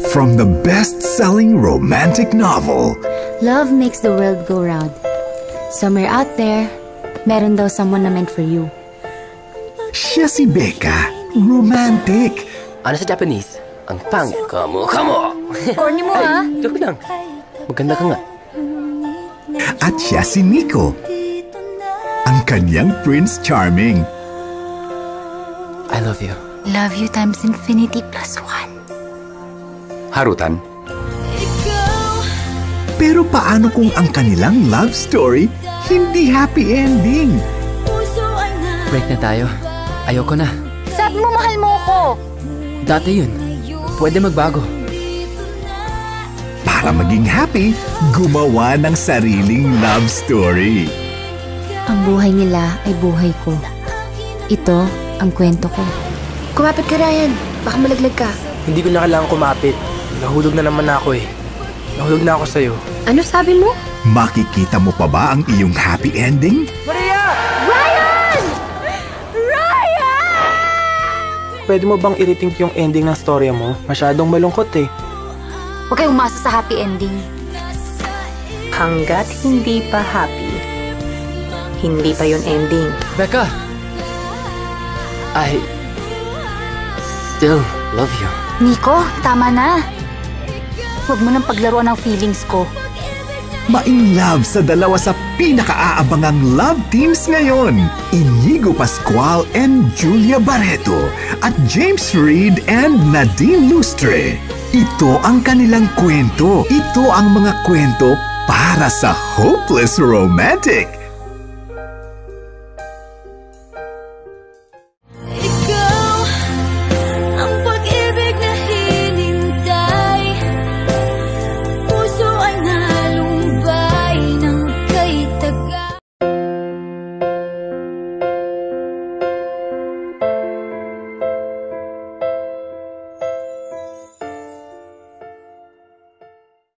From the best-selling romantic novel, Love makes the world go round. Somewhere out there, meron daw someone na meant for you. siya si Becca, romantic. Ano sa Japanese? Ang pangit. Kamo! Corny mo, ha? Joke lang. Maganda ka nga. At siya si Nico, ang kanyang Prince Charming. I love you. Love you times infinity plus one. Harutan? Pero paano kung ang kanilang love story hindi happy ending? Break na tayo. Ayoko na. Sabi mo mahal mo ko. Dati yun. Pwede magbago. Para maging happy, gumawa ng sariling love story. Ang buhay nila ay buhay ko. Ito ang kwento ko. Kumapit ka, Ryan. Baka malaglag ka. Hindi ko na kailangan kumapit. Nahulog na naman ako eh. Nahulog na ako sa'yo. Ano sabi mo? Makikita mo pa ba ang iyong happy ending? Maria! Ryan! Pwede mo bang i-rethink yung ending ng storya mo? Masyadong malungkot eh. Huwag kayong umasa sa happy ending. Hanggat hindi pa happy, hindi pa yun ending. Becca! I still love you. Nico, tama na. Huwag mo nang paglaruan ng feelings ko. Ma-in love sa dalawa sa pinaka-aabangang love teams ngayon. Inigo Pascual and Julia Barreto at James Reid and Nadine Lustre. Ito ang kanilang kwento. Ito ang mga kwento para sa hopeless romantic.